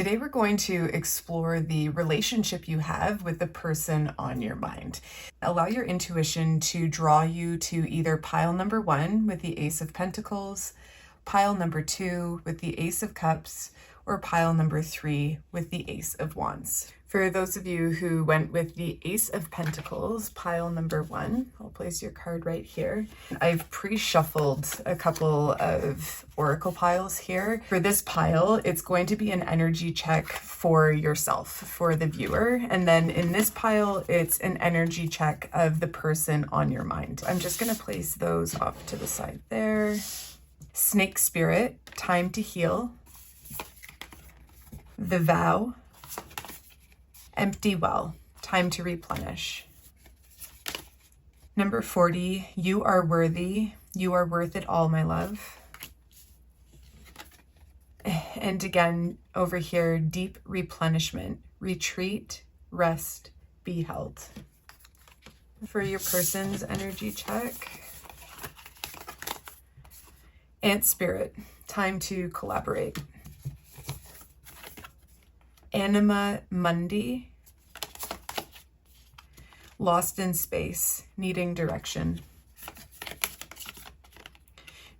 Today we're going to explore the relationship you have with the person on your mind. Allow your intuition to draw you to either pile number 1 with the Ace of Pentacles, pile number 2 with the Ace of Cups, or pile number 3 with the Ace of Wands. For those of you who went with the Ace of Pentacles, pile number 1, I'll place your card right here. I've pre-shuffled a couple of oracle piles here. For this pile, it's going to be an energy check for yourself, for the viewer. And then in this pile, it's an energy check of the person on your mind. I'm just going to place those off to the side there. Snake Spirit, time to heal. The Vow. Empty well, time to replenish. Number 40, you are worthy. You are worth it all, my love. And again, over here, deep replenishment, retreat, rest, be held. For your person's energy check. Ant Spirit, time to collaborate. Anima Mundi. Lost in space, needing direction.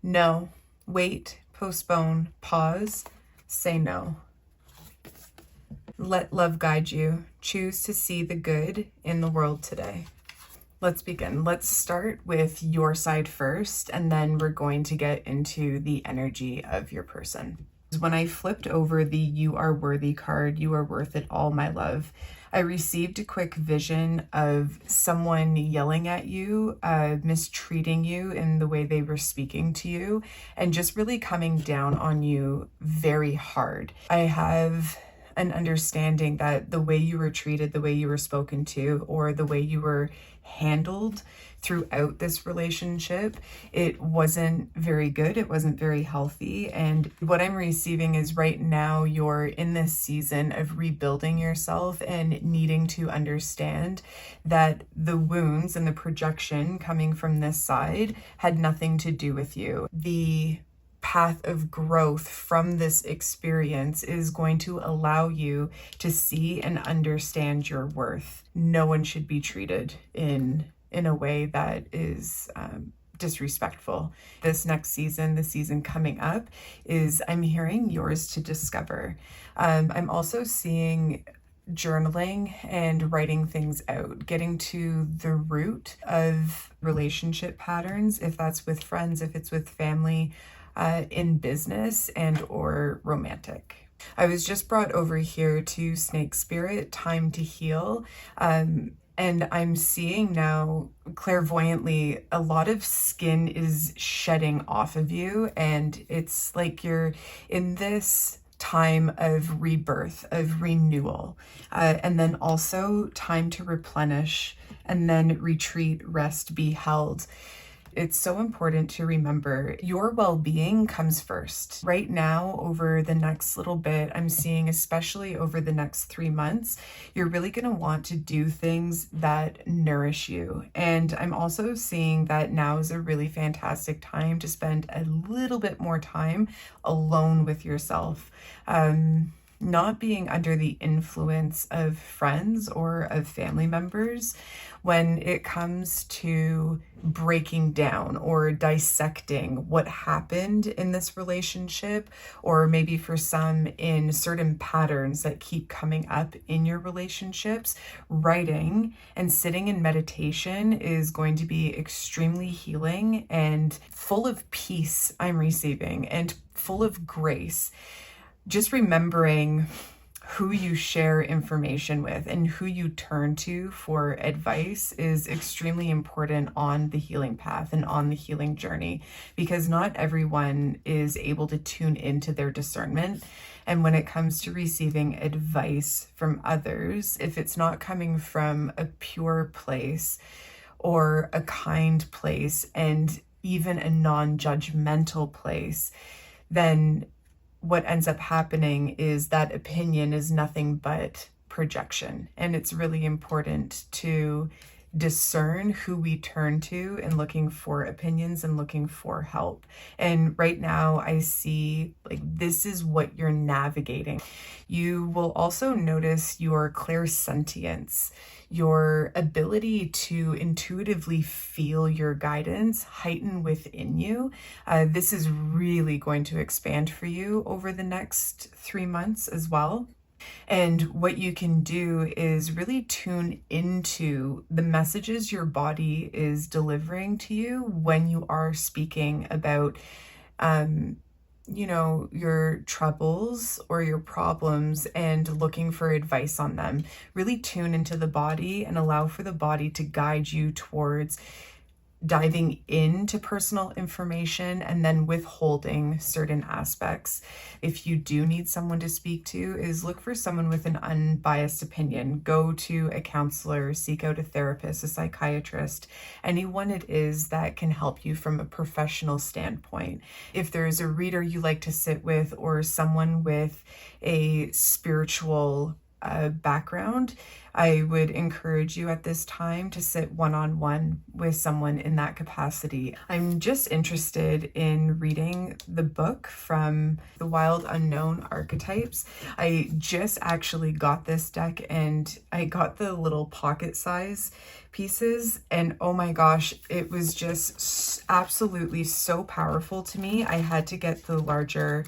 No, wait, postpone, pause, say no. Let love guide you. Choose to see the good in the world today. Let's begin. Let's start with your side first, and then we're going to get into the energy of your person. When I flipped over the You Are Worthy card, you are worth it all, my love, I received a quick vision of someone yelling at you, mistreating you in the way they were speaking to you, and just really coming down on you very hard. I have an understanding that the way you were treated, the way you were spoken to, or the way you were handled throughout this relationship, it wasn't very good. It wasn't very healthy. And what I'm receiving is right now you're in this season of rebuilding yourself and needing to understand that the wounds and the projection coming from this side had nothing to do with you. The path of growth from this experience is going to allow you to see and understand your worth. No one should be treated in a way that is disrespectful. This next season, the season coming up, is I'm hearing yours to discover. I'm also seeing journaling and writing things out, getting to the root of relationship patterns, if that's with friends, if it's with family, in business and or romantic. I was just brought over here to Snake Spirit, time to heal. And I'm seeing now clairvoyantly a lot of skin is shedding off of you, and it's like you're in this time of rebirth, of renewal, and then also time to replenish, and then retreat, rest, be held. It's so important to remember your well-being comes first. Right now, over the next little bit, I'm seeing, especially over the next 3 months, you're really going to want to do things that nourish you. And I'm also seeing that now is a really fantastic time to spend a little bit more time alone with yourself. Not being under the influence of friends or of family members when it comes to breaking down or dissecting what happened in this relationship, or maybe for some in certain patterns that keep coming up in your relationships. Writing and sitting in meditation is going to be extremely healing and full of peace, I'm receiving, and full of grace. Just remembering who you share information with and who you turn to for advice is extremely important on the healing path and on the healing journey, because not everyone is able to tune into their discernment. And when it comes to receiving advice from others, if it's not coming from a pure place or a kind place and even a non-judgmental place, then what ends up happening is that opinion is nothing but projection. And it's really important to discern who we turn to in looking for opinions and looking for help. And right now I see like this is what you're navigating. You will also notice your clairsentience, your ability to intuitively feel your guidance heighten within you. This is really going to expand for you over the next 3 months as well. And what you can do is really tune into the messages your body is delivering to you when you are speaking about, your troubles or your problems and looking for advice on them. Really tune into the body and allow for the body to guide you towards diving into personal information and then withholding certain aspects. If you do need someone to speak to, is look for someone with an unbiased opinion. Go to a counselor, seek out a therapist, a psychiatrist, anyone it is that can help you from a professional standpoint. If there is a reader you like to sit with or someone with a spiritual background, I would encourage you at this time to sit one-on-one with someone in that capacity. I'm just interested in reading the book from the Wild Unknown Archetypes. I just actually got this deck and I got the little pocket size pieces, and oh my gosh, it was just absolutely so powerful to me. I had to get the larger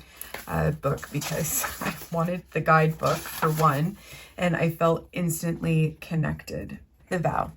book because I wanted the guidebook for one, and I felt instantly connected. The vow.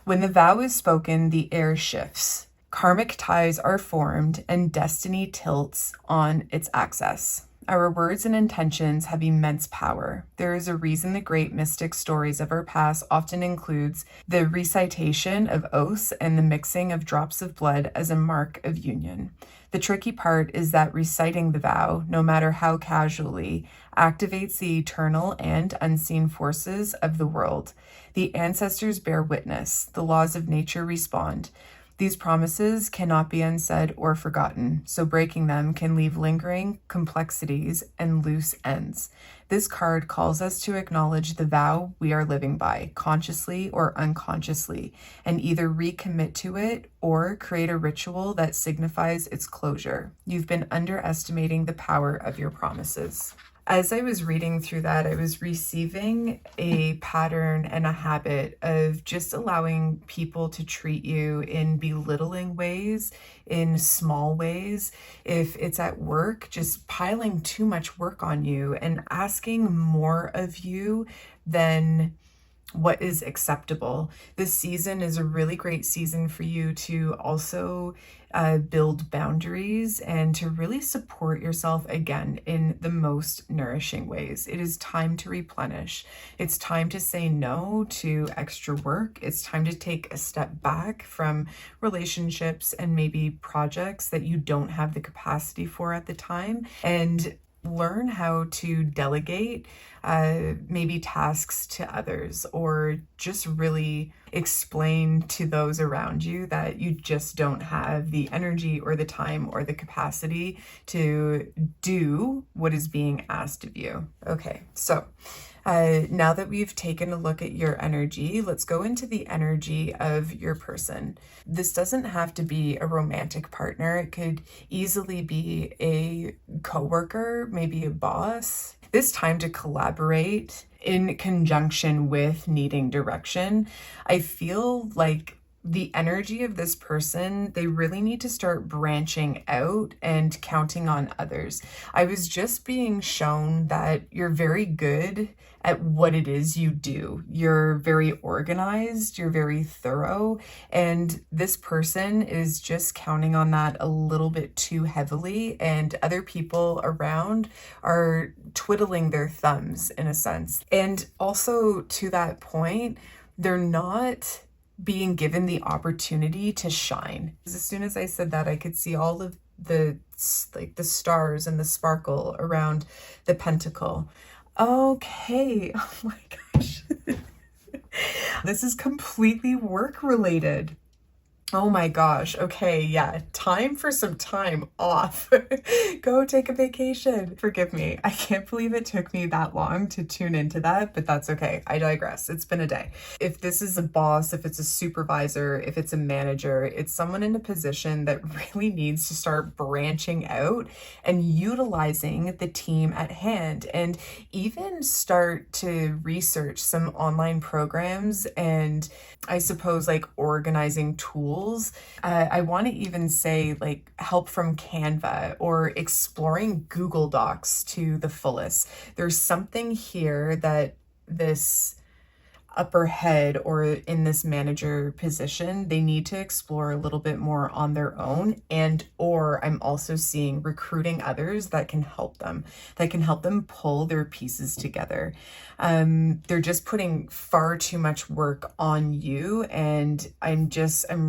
When the vow is spoken, the air shifts. Karmic ties are formed and destiny tilts on its axis. Our words and intentions have immense power. There is a reason the great mystic stories of our past often includes the recitation of oaths and the mixing of drops of blood as a mark of union. The tricky part is that reciting the vow, no matter how casually, activates the eternal and unseen forces of the world. The ancestors bear witness. The laws of nature respond. These promises cannot be unsaid or forgotten, so breaking them can leave lingering complexities and loose ends. This card calls us to acknowledge the vow we are living by, consciously or unconsciously, and either recommit to it or create a ritual that signifies its closure. You've been underestimating the power of your promises. As I was reading through that, I was receiving a pattern and a habit of just allowing people to treat you in belittling ways, in small ways. If it's at work, just piling too much work on you and asking more of you than what is acceptable. This season is a really great season for you to also build boundaries and to really support yourself again in the most nourishing ways. It is time to replenish. It's time to say no to extra work. It's time to take a step back from relationships and maybe projects that you don't have the capacity for at the time, and learn how to delegate maybe tasks to others, or just really explain to those around you that you just don't have the energy or the time or the capacity to do what is being asked of you. Okay, so now that we've taken a look at your energy, let's go into the energy of your person. This doesn't have to be a romantic partner. It could easily be a coworker, maybe a boss. This time to collaborate in conjunction with needing direction. I feel like the energy of this person, they really need to start branching out and counting on others. I was just being shown that you're very good at what it is you do. You're very organized, you're very thorough, and this person is just counting on that a little bit too heavily, and other people around are twiddling their thumbs in a sense. And also to that point, they're not being given the opportunity to shine. As soon as I said that, I could see all of the stars and the sparkle around the pentacle. Okay, oh my gosh. This is completely work related. Oh my gosh. Okay. Yeah. Time for some time off. Go take a vacation. Forgive me. I can't believe it took me that long to tune into that, but that's okay. I digress. It's been a day. If this is a boss, if it's a supervisor, if it's a manager, it's someone in a position that really needs to start branching out and utilizing the team at hand, and even start to research some online programs and I suppose like organizing tools. I want to even say like help from Canva or exploring Google Docs to the fullest. There's something here that this upper head or in this manager position, they need to explore a little bit more on their own. And or I'm also seeing recruiting others that can help them pull their pieces together. They're just putting far too much work on you, and I'm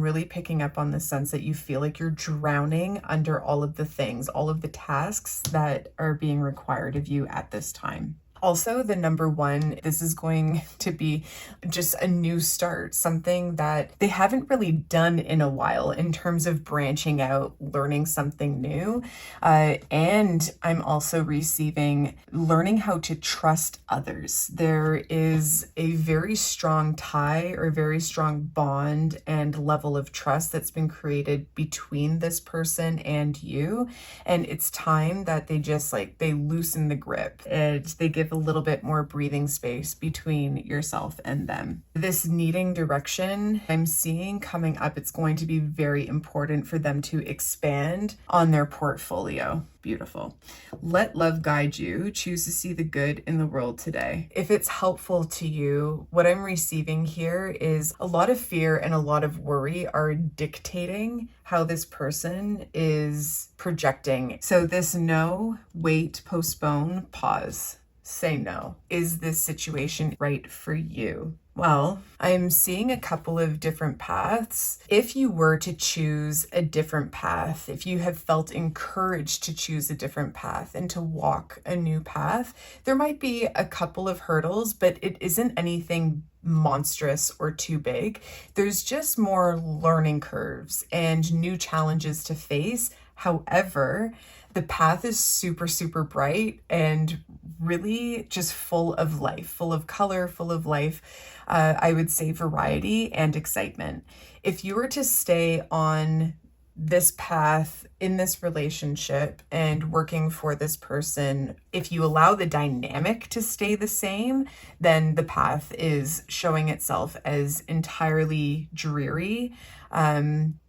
really picking up on the sense that you feel like you're drowning under all of the things, all of the tasks that are being required of you at this time. Also, the number one, this is going to be just a new start, something that they haven't really done in a while in terms of branching out, learning something new. And I'm also receiving learning how to trust others. There is a very strong tie or very strong bond and level of trust that's been created between this person and you. And it's time that they loosen the grip and they give a little bit more breathing space between yourself and them. This needing direction I'm seeing coming up, it's going to be very important for them to expand on their portfolio. Beautiful. Let love guide you. Choose to see the good in the world today. If it's helpful to you, what I'm receiving here is a lot of fear and a lot of worry are dictating how this person is projecting. So this no, wait, postpone, pause. Say no. Is this situation right for you? Well, I'm seeing a couple of different paths. If you were to choose a different path, if you have felt encouraged to choose a different path and to walk a new path, there might be a couple of hurdles, but it isn't anything monstrous or too big. There's just more learning curves and new challenges to face. However, the path is super, super bright and really just full of life, full of color, full of life. I would say variety and excitement. If you were to stay on this path in this relationship and working for this person, if you allow the dynamic to stay the same, then the path is showing itself as entirely dreary,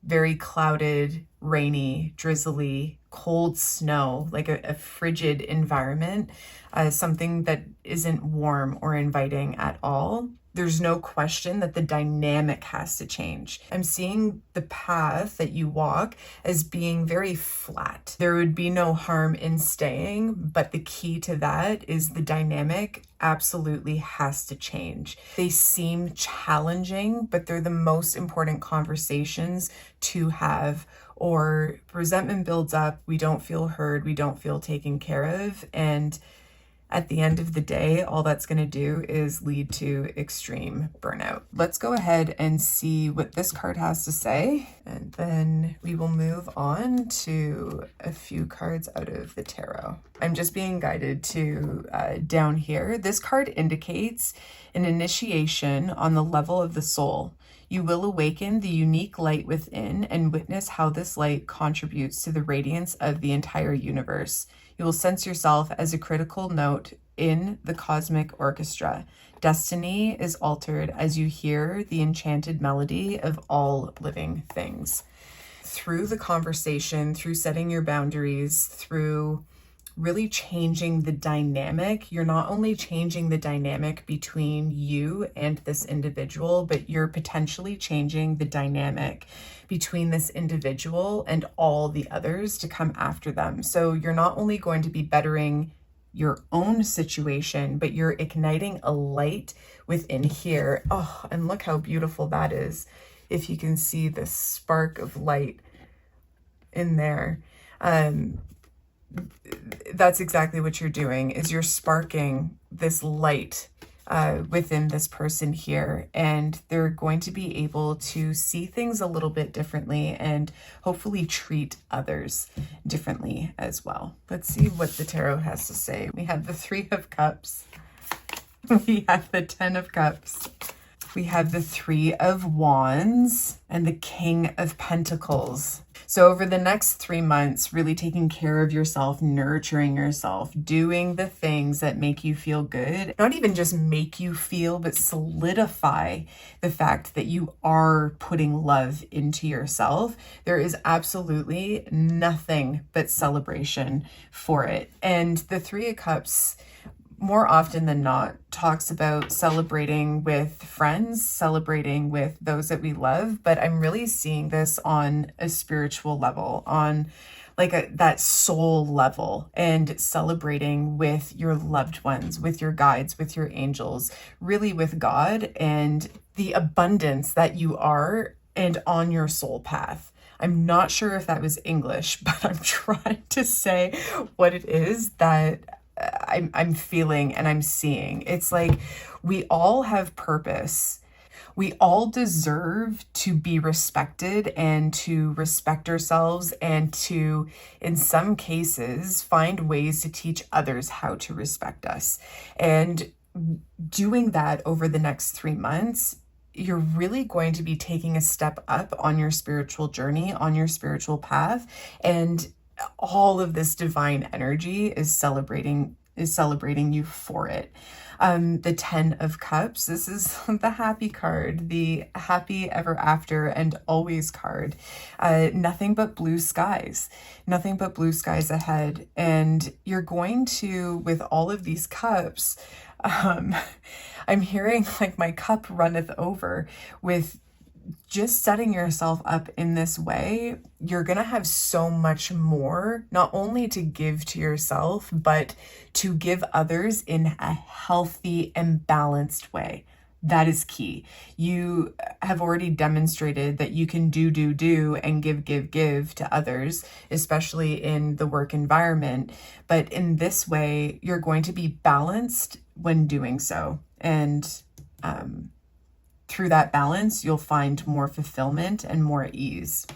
very clouded, rainy, drizzly, cold snow, like a frigid environment, something that isn't warm or inviting at all. There's no question that the dynamic has to change. I'm seeing the path that you walk as being very flat. There would be no harm in staying, but the key to that is the dynamic absolutely has to change. They seem challenging, but they're the most important conversations to have, or resentment builds up, we don't feel heard, we don't feel taken care of, and at the end of the day, all that's going to do is lead to extreme burnout. Let's go ahead and see what this card has to say, and then we will move on to a few cards out of the tarot. I'm just being guided to down here. This card indicates an initiation on the level of the soul. You will awaken the unique light within and witness how this light contributes to the radiance of the entire universe. You will sense yourself as a critical note in the cosmic orchestra. Destiny is altered as you hear the enchanted melody of all living things. Through the conversation, through setting your boundaries, through really changing the dynamic, you're not only changing the dynamic between you and this individual, but you're potentially changing the dynamic between this individual and all the others to come after them. So you're not only going to be bettering your own situation, but you're igniting a light within here. Oh, and look how beautiful that is. If you can see the spark of light in there. That's exactly what you're doing, is you're sparking this light within this person here, and they're going to be able to see things a little bit differently and hopefully treat others differently as well. Let's see what the tarot has to say. We have the Three of Cups. We have the Ten of Cups. We have the Three of Wands and the King of Pentacles. So over the next 3 months, really taking care of yourself, nurturing yourself, doing the things that make you feel good, not even just make you feel, but solidify the fact that you are putting love into yourself. There is absolutely nothing but celebration for it. And the Three of Cups, more often than not, talks about celebrating with friends, celebrating with those that we love. But I'm really seeing this on a spiritual level, on like that soul level, and celebrating with your loved ones, with your guides, with your angels, really with God and the abundance that you are and on your soul path. I'm not sure if that was English, but I'm trying to say what it is that I'm feeling and I'm seeing. It's like we all have purpose. We all deserve to be respected and to respect ourselves and to, in some cases, find ways to teach others how to respect us. And doing that over the next 3 months, you're really going to be taking a step up on your spiritual journey, on your spiritual path, and all of this divine energy is celebrating you for it. The Ten of Cups, this is the happy card, the happy ever after and always card. Nothing but blue skies, nothing but blue skies ahead. And you're going to, with all of these cups, I'm hearing like my cup runneth over with just setting yourself up in this way. You're going to have so much more, not only to give to yourself, but to give others in a healthy and balanced way. That is key. You have already demonstrated that you can do and give to others, especially in the work environment. But in this way, you're going to be balanced when doing so. And, through that balance, you'll find more fulfillment and more ease.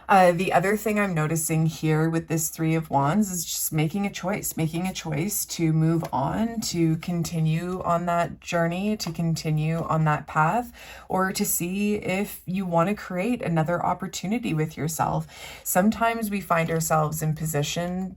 The other thing I'm noticing here with this Three of Wands is just making a choice to move on, to continue on that journey, to continue on that path, or to see if you want to create another opportunity with yourself. Sometimes we find ourselves in position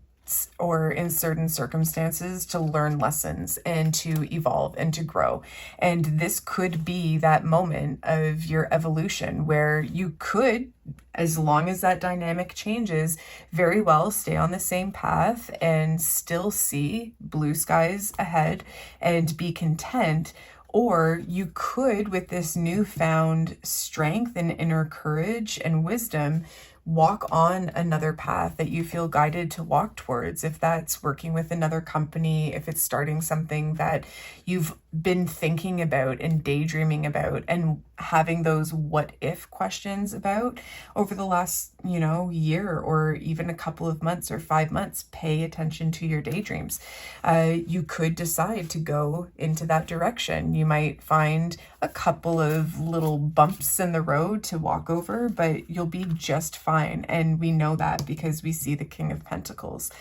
or in certain circumstances to learn lessons and to evolve and to grow. And this could be that moment of your evolution where you could, as long as that dynamic changes, very well stay on the same path and still see blue skies ahead and be content. Or you could, with this newfound strength and inner courage and wisdom, walk on another path that you feel guided to walk towards. If that's working with another company, if it's starting something that you've been thinking about and daydreaming about and having those what if questions about over the last, year or even a couple of months or 5 months, pay attention to your daydreams. You could decide to go into that direction. You might find a couple of little bumps in the road to walk over, but you'll be just fine. And we know that because we see the King of Pentacles.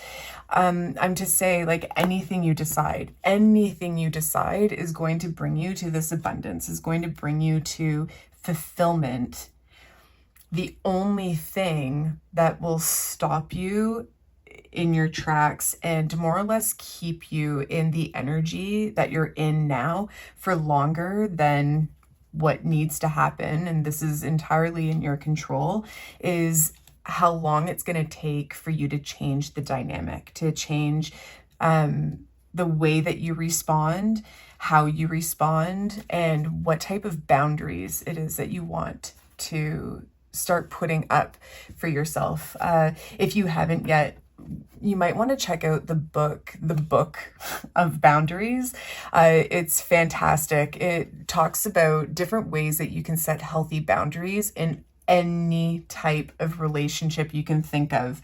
I'm to say, like, anything you decide is going to bring you to this abundance, is going to bring you to fulfillment. The only thing that will stop you in your tracks and more or less keep you in the energy that you're in now for longer than what needs to happen, and this is entirely in your control, is how long it's going to take for you to change the dynamic, to change the way that you respond, how you respond, and what type of boundaries it is that you want to start putting up for yourself. If you haven't yet, you might want to check out the book of Boundaries. It's fantastic. It talks about different ways that you can set healthy boundaries in any type of relationship you can think of,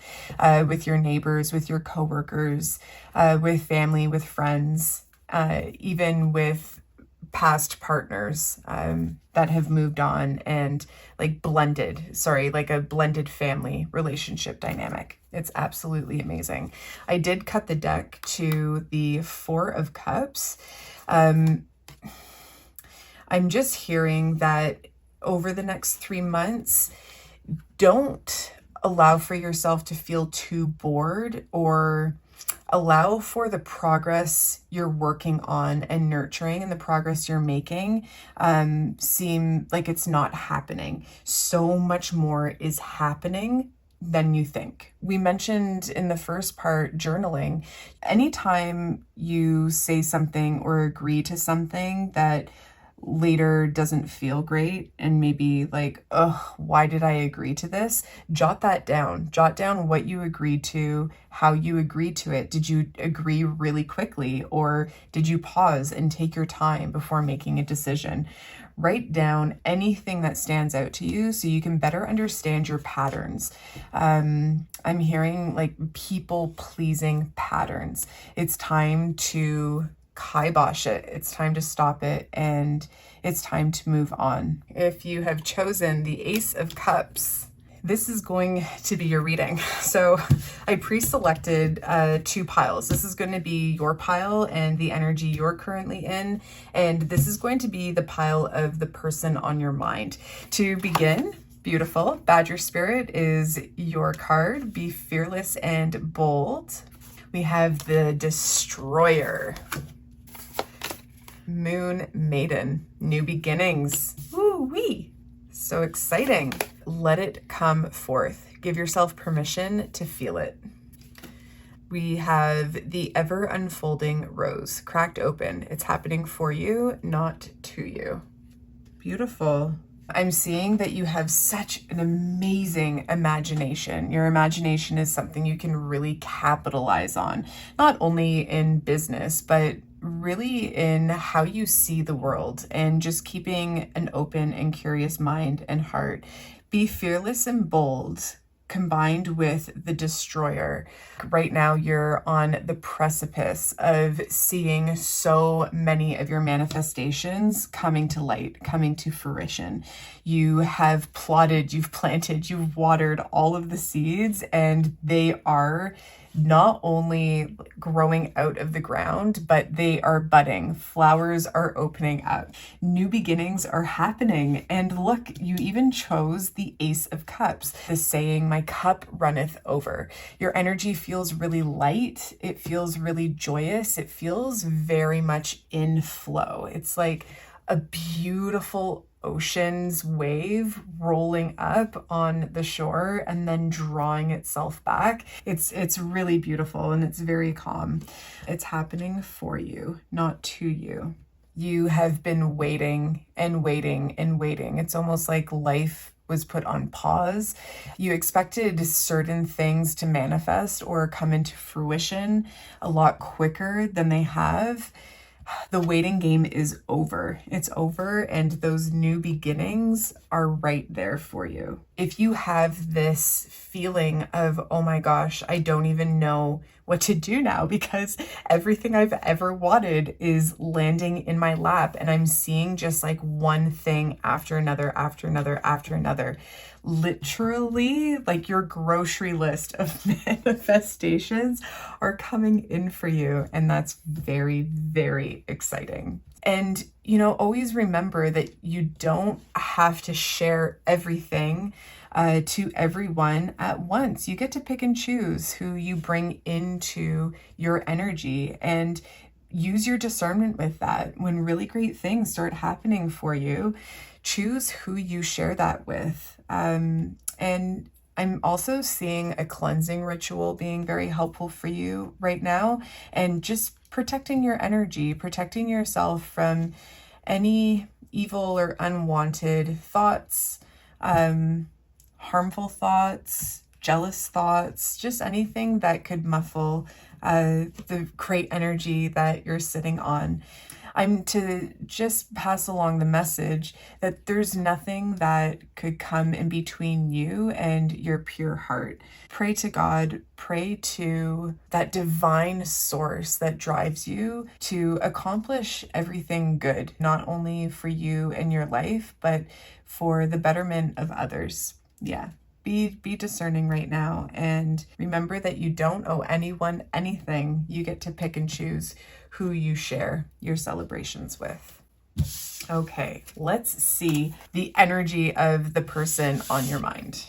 with your neighbors, with your coworkers, with family, with friends, even with past partners that have moved on and like a blended family relationship dynamic. It's absolutely amazing. I did cut the deck to the Four of Cups. I'm just hearing that over the next 3 months, don't allow for yourself to feel too bored, or allow for the progress you're working on and nurturing and the progress you're making seem like it's not happening. So much more is happening than you think. We mentioned in the first part, journaling. Anytime you say something or agree to something that later doesn't feel great and maybe like, oh, why did I agree to this? Jot that down. Jot down what you agreed to, how you agreed to it. Did you agree really quickly, or did you pause and take your time before making a decision? Write down anything that stands out to you so you can better understand your patterns. I'm hearing like people pleasing patterns. It's time to kibosh it. It's time to stop it, and it's time to move on. If you have chosen the Ace of Cups, this is going to be your reading. So I pre-selected 2 piles. This is going to be your pile and the energy you're currently in, and this is going to be the pile of the person on your mind. To begin, beautiful, Badger Spirit is your card. Be fearless and bold. We have the Destroyer. Moon Maiden, new beginnings. Woo-wee! So exciting. Let it come forth. Give yourself permission to feel it. We have the ever unfolding rose, cracked open. It's happening for you, not to you. Beautiful. I'm seeing that you have such an amazing imagination. Your imagination is something you can really capitalize on, not only in business, but really in how you see the world, and just keeping an open and curious mind and heart. Be fearless and bold, combined with the Destroyer. Right now, you're on the precipice of seeing so many of your manifestations coming to light, coming to fruition. You have plotted, you've planted, you've watered all of the seeds, and they are not only growing out of the ground, but they are budding. Flowers are opening up. New beginnings are happening. And look, you even chose the Ace of Cups, the saying, my cup runneth over. Your energy feels really light. It feels really joyous. It feels very much in flow. It's like a beautiful ocean's wave rolling up on the shore and then drawing itself back. It's really beautiful, and it's very calm. It's happening for you, not to you. You have been waiting and waiting and waiting. It's almost like life was put on pause. You expected certain things to manifest or come into fruition a lot quicker than they have. The waiting game is over. It's over, and those new beginnings are right there for you. If you have this feeling of, oh my gosh, I don't even know what to do now because everything I've ever wanted is landing in my lap, and I'm seeing just like one thing after another, after another, after another. Literally, like your grocery list of manifestations are coming in for you, and that's very, very exciting. And, always remember that you don't have to share everything to everyone at once. You get to pick and choose who you bring into your energy, and use your discernment with that. When really great things start happening for you, choose who you share that with. And I'm also seeing a cleansing ritual being very helpful for you right now, and just protecting your energy, protecting yourself from any evil or unwanted thoughts, harmful thoughts, jealous thoughts, just anything that could muffle the great energy that you're sitting on. I'm to just pass along the message that there's nothing that could come in between you and your pure heart. Pray to God, pray to that divine source that drives you to accomplish everything good, not only for you and your life, but for the betterment of others. Yeah. Be discerning right now, and remember that you don't owe anyone anything. You get to pick and choose who you share your celebrations with. Okay, let's see the energy of the person on your mind.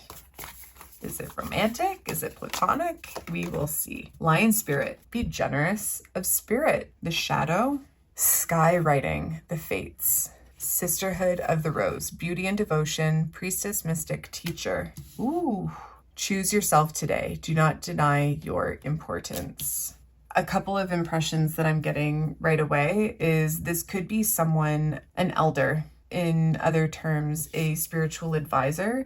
Is it romantic? Is it platonic? We will see. Lion spirit, be generous of spirit. The shadow, skywriting the fates. Sisterhood of the Rose, beauty and devotion, priestess, mystic, teacher. Ooh, choose yourself today. Do not deny your importance. A couple of impressions that I'm getting right away is this could be someone, an elder, in other terms, a spiritual advisor,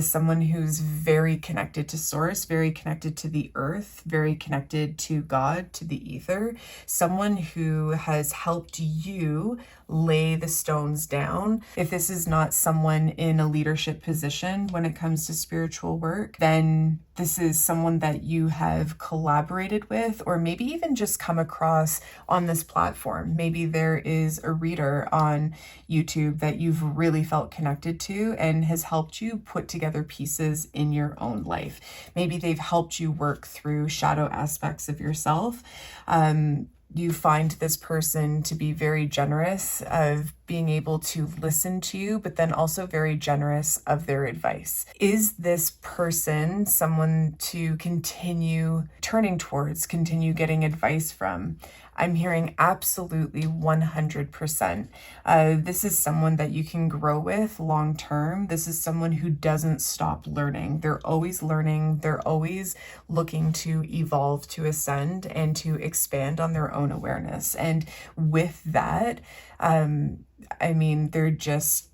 someone who's very connected to source, very connected to the earth, very connected to God, to the ether, someone who has helped you lay the stones down. If this is not someone in a leadership position when it comes to spiritual work, then this is someone that you have collaborated with, or maybe even just come across on this platform. Maybe there is a reader on YouTube that you've really felt connected to and has helped you put together pieces in your own life. Maybe they've helped you work through shadow aspects of yourself. You find this person to be very generous of being able to listen to you, but then also very generous of their advice. Is this person someone to continue turning towards, continue getting advice from? I'm hearing absolutely 100%. This is someone that you can grow with long term. This is someone who doesn't stop learning. They're always learning. They're always looking to evolve, to ascend, and to expand on their own awareness. And with that, I mean, they're just,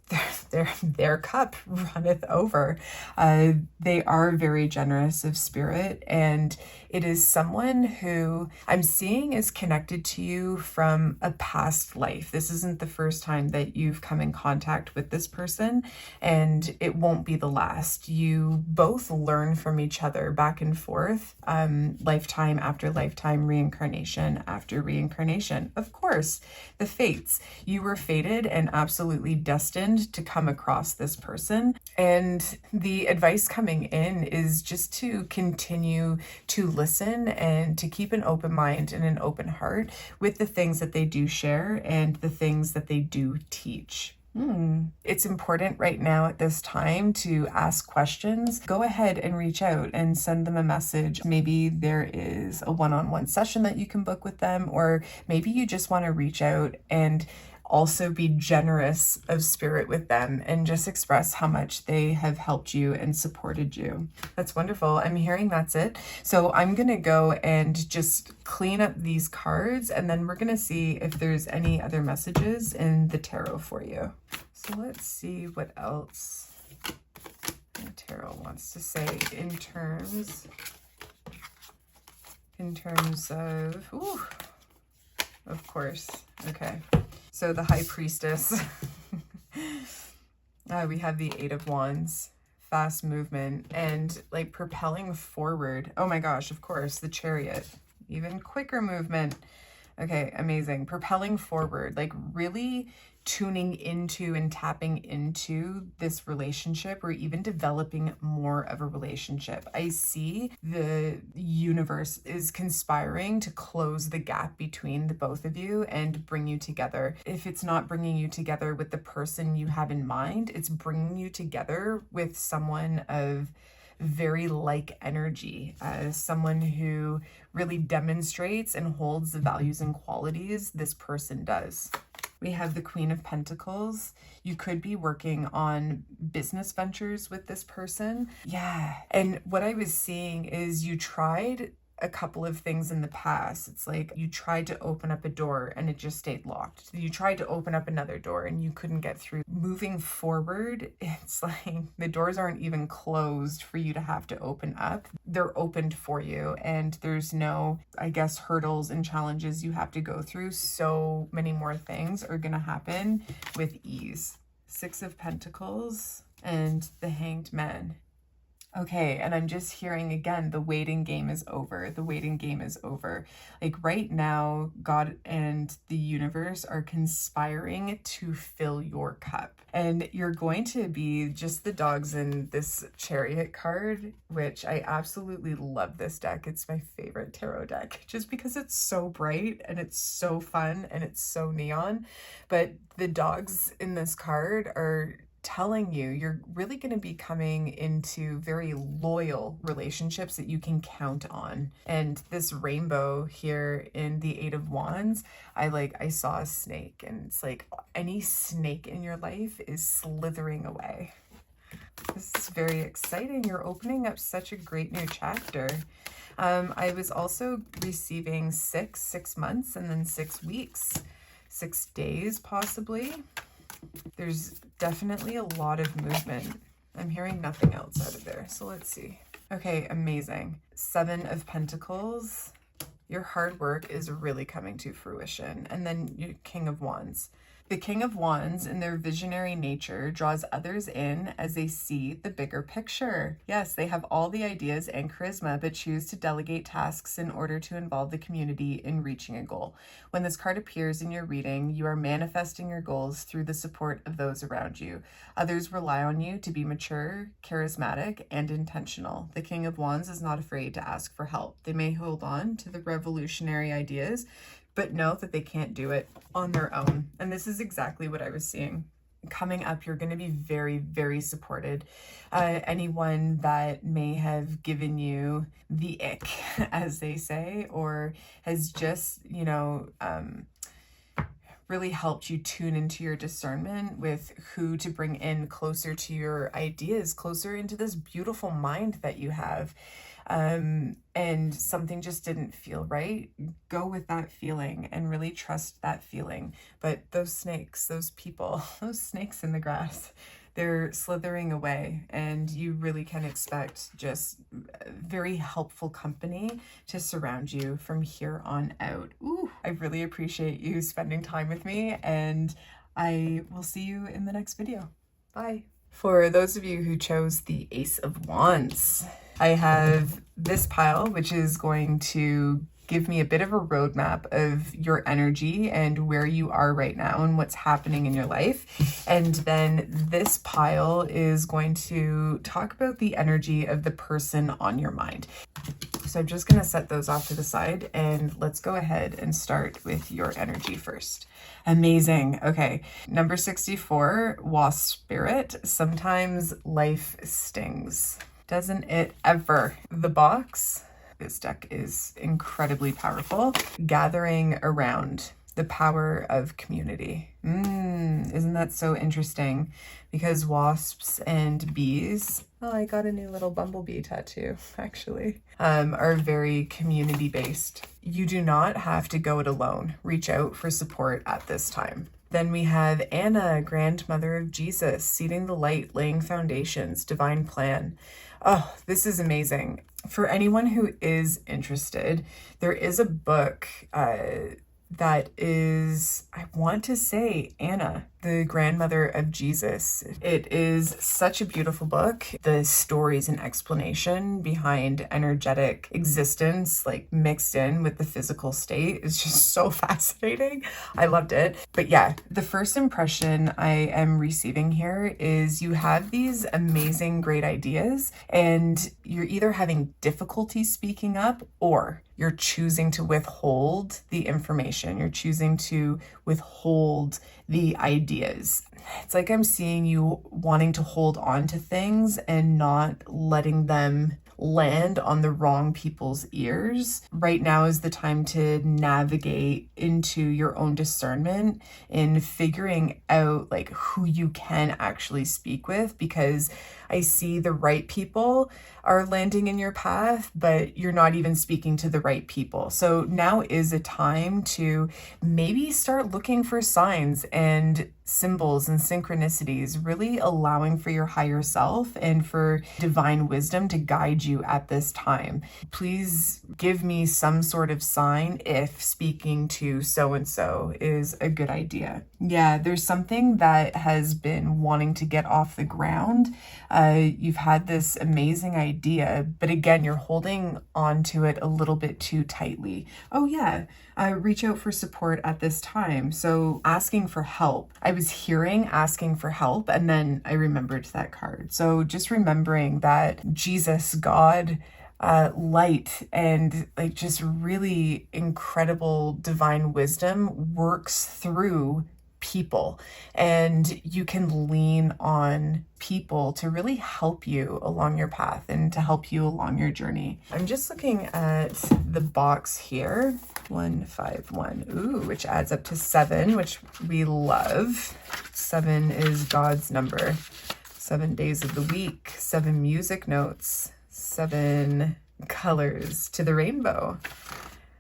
their cup runneth over. They are very generous of spirit, and it is someone who I'm seeing is connected to you from a past life. This isn't the first time that you've come in contact with this person, and it won't be the last. You both learn from each other back and forth, lifetime after lifetime, reincarnation after reincarnation. Of course, the fates. You were fated and absolutely destined to come across this person, and the advice coming in is just to continue to listen and to keep an open mind and an open heart with the things that they do share and the things that they do teach. It's important right now at this time to ask questions. Go ahead and reach out and send them a message. Maybe there is a one-on-one session that you can book with them, or maybe you just want to reach out and also be generous of spirit with them and just express how much they have helped you and supported you. That's wonderful. I'm hearing that's it. So I'm going to go and just clean up these cards, and then we're going to see if there's any other messages in the tarot for you. So let's see what else the tarot wants to say in terms of, of course. Okay. So the High Priestess, we have the Eight of Wands, fast movement, and like propelling forward. Oh my gosh, of course, the Chariot, even quicker movement. Okay, amazing. Propelling forward, like really tuning into and tapping into this relationship, or even developing more of a relationship. I see the universe is conspiring to close the gap between the both of you and bring you together. If it's not bringing you together with the person you have in mind, it's bringing you together with someone of very like energy, someone who really demonstrates and holds the values and qualities this person does. We have the Queen of Pentacles. You could be working on business ventures with this person. Yeah. And what I was seeing is you tried a couple of things in the past. It's like you tried to open up a door and it just stayed locked. You tried to open up another door and you couldn't get through. Moving forward, it's like the doors aren't even closed for you to have to open up. They're opened for you, and there's no, I guess, hurdles and challenges you have to go through. So many more things are going to happen with ease. 6 of Pentacles and the Hanged Man. Okay, and I'm just hearing again, the waiting game is over. The waiting game is over. Like right now, God and the universe are conspiring to fill your cup. And you're going to be just the dogs in this Chariot card, which I absolutely love this deck. It's my favorite tarot deck just because it's so bright and it's so fun and it's so neon. But the dogs in this card are telling you you're really going to be coming into very loyal relationships that you can count on. And this rainbow here in the 8 of Wands, I saw a snake, and it's like any snake in your life is slithering away. This is very exciting. You're opening up such a great new chapter. I was also receiving 6 months, and then 6 weeks, 6 days possibly. There's definitely a lot of movement. I'm hearing nothing else out of there. So let's see. Okay, amazing. 7 of Pentacles. Your hard work is really coming to fruition. And then your King of Wands. The King of Wands, in their visionary nature, draws others in as they see the bigger picture. Yes, they have all the ideas and charisma, but choose to delegate tasks in order to involve the community in reaching a goal. When this card appears in your reading, you are manifesting your goals through the support of those around you. Others rely on you to be mature, charismatic, and intentional. The King of Wands is not afraid to ask for help. They may hold on to the revolutionary ideas, but know that they can't do it on their own. And this is exactly what I was seeing. Coming up, you're going to be very, very supported. Anyone that may have given you the ick, as they say, or has just, really helped you tune into your discernment with who to bring in closer to your ideas, closer into this beautiful mind that you have. And something just didn't feel right, go with that feeling and really trust that feeling. But those snakes, those people, those snakes in the grass, they're slithering away, and you really can expect just very helpful company to surround you from here on out. Ooh, I really appreciate you spending time with me, and I will see you in the next video. Bye. For those of you who chose the Ace of Wands, I have this pile, which is going to give me a bit of a roadmap of your energy and where you are right now and what's happening in your life. And then this pile is going to talk about the energy of the person on your mind. So I'm just going to set those off to the side, and let's go ahead and start with your energy first. Amazing. Okay. Number 64, Wasp Spirit. Sometimes life stings. Doesn't it ever? The box. This deck is incredibly powerful. Gathering around. The power of community. Isn't that so interesting? Because wasps and bees, oh, I got a new little bumblebee tattoo, actually, are very community-based. You do not have to go it alone. Reach out for support at this time. Then we have Anna, grandmother of Jesus, seeding the light, laying foundations, divine plan. Oh, this is amazing. For anyone who is interested, there is a book that is, I want to say, Anna, the grandmother of Jesus. It is such a beautiful book. The stories and explanation behind energetic existence, like mixed in with the physical state, is just so fascinating. I loved it. But yeah, the first impression I am receiving here is you have these amazing, great ideas, and you're either having difficulty speaking up, or you're choosing to withhold the information. You're choosing to withhold the idea ideas. It's like I'm seeing you wanting to hold on to things and not letting them land on the wrong people's ears. Right now is the time to navigate into your own discernment in figuring out like who you can actually speak with, because I see the right people are landing in your path, but you're not even speaking to the right people. So now is a time to maybe start looking for signs and symbols and synchronicities, really allowing for your higher self and for divine wisdom to guide you at this time. Please give me some sort of sign if speaking to so-and-so is a good idea. Yeah, there's something that has been wanting to get off the ground. You've had this amazing idea, but again, you're holding on to it a little bit too tightly. Oh yeah, reach out for support at this time. So asking for help. I was hearing asking for help, and then I remembered that card. So just remembering that Jesus, God, light, and like just really incredible divine wisdom works through people, and you can lean on people to really help you along your path and to help you along your journey. I'm just looking at the box here, 151, which adds up to 7, which we love. 7 is God's number. 7 days of the week, 7 music notes, 7 colors to the rainbow,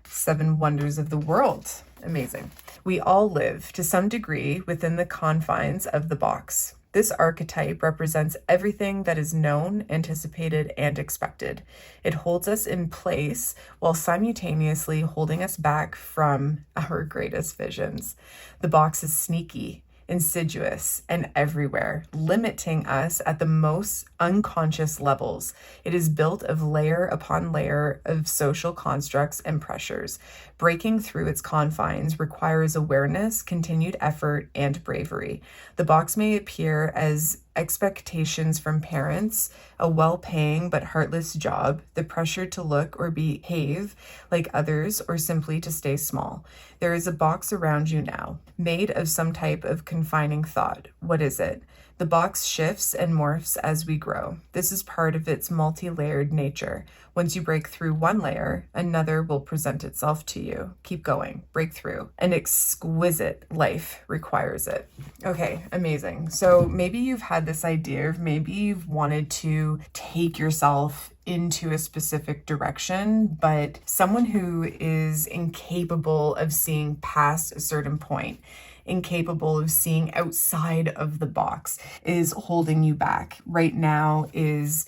7 wonders of the world. Amazing. We all live, to some degree, within the confines of the box. This archetype represents everything that is known, anticipated, and expected. It holds us in place while simultaneously holding us back from our greatest visions. The box is sneaky, insidious, and everywhere, limiting us at the most unconscious levels. It is built of layer upon layer of social constructs and pressures. Breaking through its confines requires awareness, continued effort, and bravery. The box may appear as expectations from parents, a well-paying but heartless job, the pressure to look or behave like others, or simply to stay small. There is a box around you now, made of some type of confining thought. What is it? The box shifts and morphs as we grow. This is part of its multi-layered nature. Once you break through one layer, another will present itself to you. Keep going, break through. An exquisite life requires it. Okay, amazing. So maybe you've had this idea, or maybe you've wanted to take yourself into a specific direction, but someone who is incapable of seeing past a certain point, incapable of seeing outside of the box, is holding you back. Right now is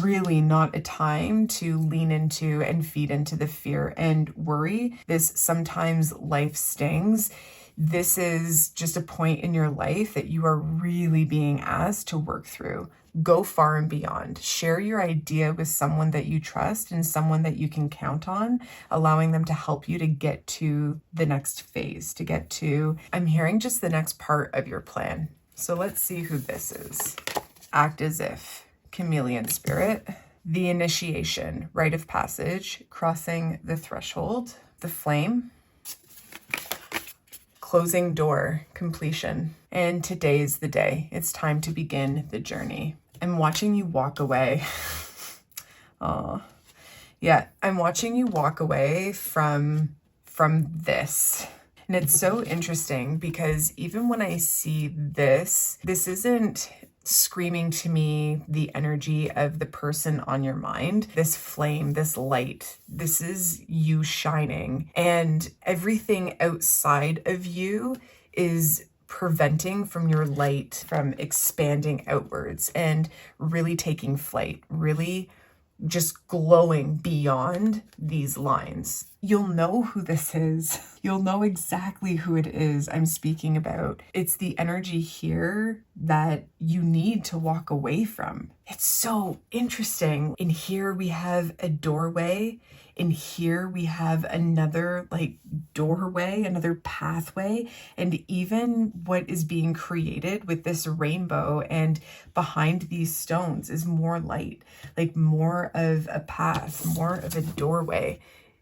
really not a time to lean into and feed into the fear and worry. This sometimes life stings. This is just a point in your life that you are really being asked to work through. Go far and beyond. Share your idea with someone that you trust and someone that you can count on, allowing them to help you to get to the next phase, to get to, I'm hearing just the next part of your plan. So let's see who this is. Act as if. Chameleon spirit. The initiation, rite of passage, crossing the threshold, the flame, closing door, completion. And today's the day. It's time to begin the journey. I'm watching you walk away. Oh, yeah, I'm watching you walk away from this. And it's so interesting because even when I see this isn't screaming to me the energy of the person on your mind, this flame, this light. This is you shining, and everything outside of you is preventing from your light from expanding outwards and really taking flight, really just glowing beyond these lines. You'll know who this is. You'll know exactly who it is I'm speaking about. It's the energy here that you need to walk away from. It's so interesting. In here we have a doorway. In here we have another doorway, another pathway, and even what is being created with this rainbow and behind these stones is more light, like more of a path, more of a doorway.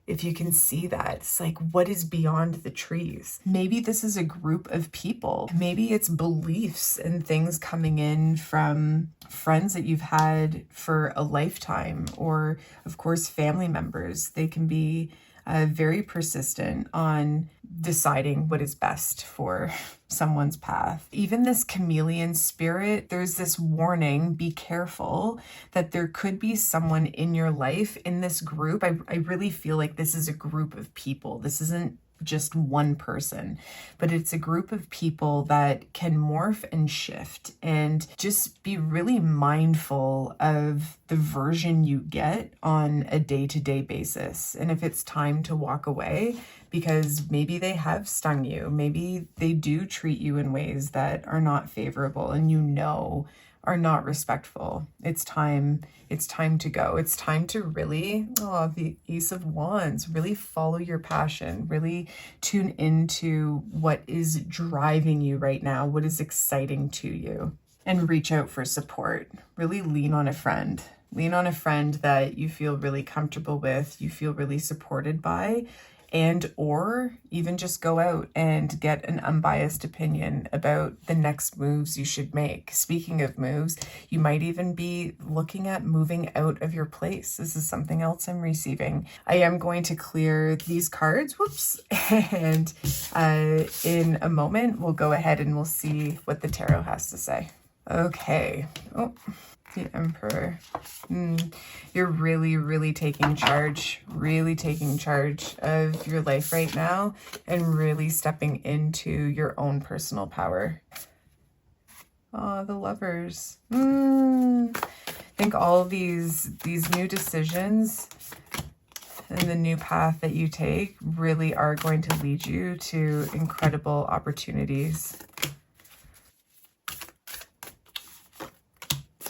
if you can see that. It's like, what is beyond the trees? Maybe this is a group of people. Maybe it's beliefs and things coming in from friends that you've had for a lifetime, or of course, family members. They can be very persistent on deciding what is best for someone's path. Even this chameleon spirit, there's this warning, be careful, that there could be someone in your life in this group. I really feel like this is a group of people. This isn't just one person, but it's a group of people that can morph and shift, and just be really mindful of the version you get on a day-to-day basis. And if it's time to walk away because maybe they have stung you, maybe they do treat you in ways that are not favorable and are not respectful, it's time to go. It's time to really, the Ace of Wands, really follow your passion, really tune into what is driving you right now, what is exciting to you, and reach out for support. Really lean on a friend. Lean on a friend that you feel really comfortable with, you feel really supported by, and or even just go out and get an unbiased opinion about the next moves you should make. Speaking of moves, you might even be looking at moving out of your place. This is something else I'm receiving. I am going to clear these cards, whoops, and in a moment we'll go ahead and we'll see what the tarot has to say. Okay. The Emperor. You're really taking charge of your life right now, and really stepping into your own personal power. The Lovers. I think all of these new decisions and the new path that you take really are going to lead you to incredible opportunities.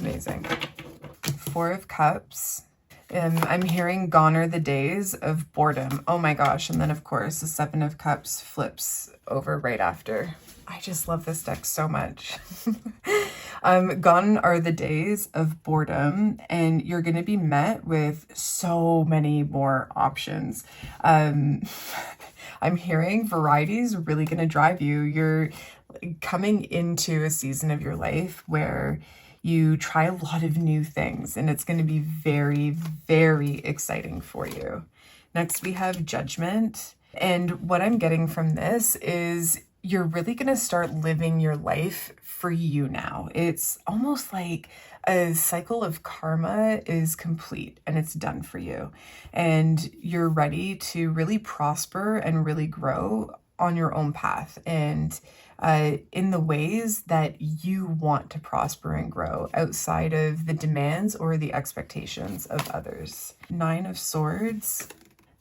Amazing. Four of Cups. I'm hearing gone are the days of boredom. Oh my gosh. And then of course the Seven of Cups flips over right after. I just love this deck so much. Gone are the days of boredom, and you're going to be met with so many more options. I'm hearing variety is really going to drive you. You're coming into a season of your life where you try a lot of new things, and it's going to be very exciting for you. Next, we have Judgment. And what I'm getting from this is you're really going to start living your life for you now. It's almost like a cycle of karma is complete and it's done for you. And you're ready to really prosper and really grow on your own path, and in the ways that you want to prosper and grow outside of the demands or the expectations of others. Nine of Swords.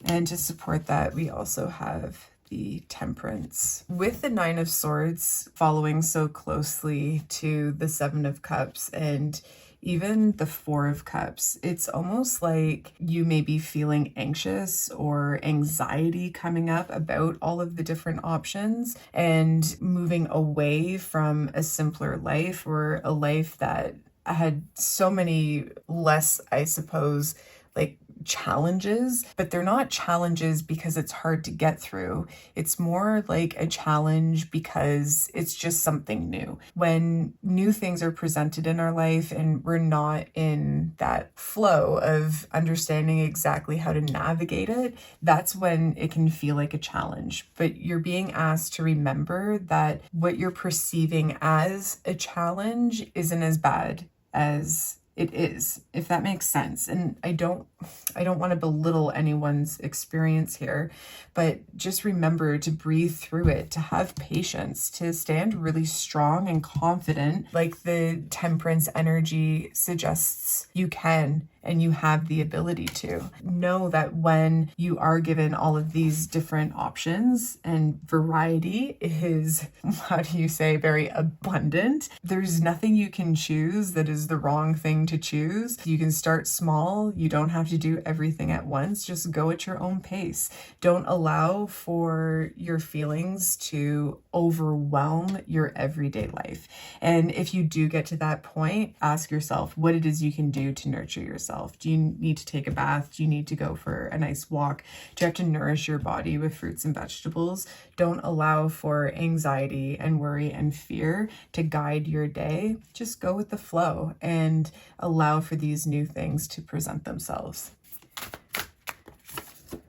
And to support that, we also have the Temperance. With the Nine of Swords following so closely to the Seven of Cups and even the Four of Cups, it's almost like you may be feeling anxious or anxiety coming up about all of the different options, and moving away from a simpler life, or a life that had so many less, I suppose, like challenges, but they're not challenges because it's hard to get through. It's more like a challenge because it's just something new. When new things are presented in our life and we're not in that flow of understanding exactly how to navigate it, that's when it can feel like a challenge. But you're being asked to remember that what you're perceiving as a challenge isn't as bad as it is, if that makes sense. And I don't want to belittle anyone's experience here, but just remember to breathe through it, to have patience, to stand really strong and confident, like the Temperance energy suggests you can, and you have the ability to. Know that when you are given all of these different options, and variety is, how do you say, very abundant, there's nothing you can choose that is the wrong thing to choose. You can start small. You don't have to do everything at once. Just go at your own pace. Don't allow for your feelings to overwhelm your everyday life. And if you do get to that point, ask yourself what it is you can do to nurture yourself. yourself? Do you need to take a bath? Do you need to go for a nice walk? Do you have to nourish your body with fruits and vegetables? Don't allow for anxiety and worry and fear to guide your day. Just go with the flow and allow for these new things to present themselves.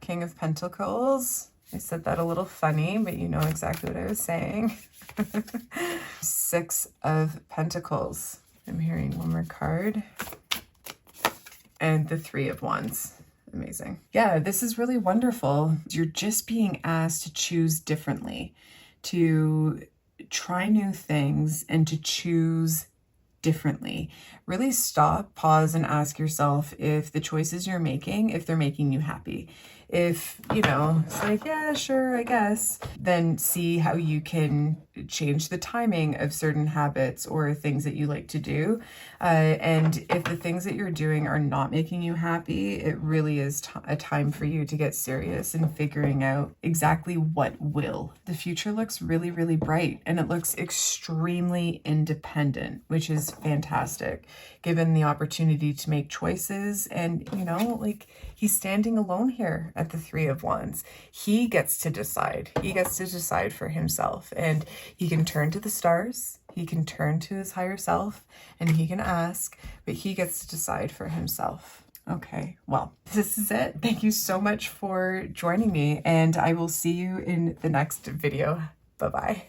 King of Pentacles. I said that a little funny, but you know exactly what I was saying. Six of Pentacles. I'm hearing one more card. And the Three of Wands. Amazing. Yeah, this is really wonderful. You're just being asked to choose differently, to try new things and to choose differently. Really stop, pause, and ask yourself if the choices you're making, if they're making you happy. If, you know, it's like, yeah, sure, I guess, then see how you can change the timing of certain habits or things that you like to do. And if the things that you're doing are not making you happy, it really is a time for you to get serious in figuring out exactly what will. The future looks really, really bright, and it looks extremely independent, which is fantastic, given the opportunity to make choices. And, you know, like, he's standing alone here at the Three of Wands. He gets to decide. He gets to decide for himself. And he can turn to the stars. He can turn to his higher self and he can ask, but he gets to decide for himself. Okay, well, this is it. Thank you so much for joining me, and I will see you in the next video. Bye-bye.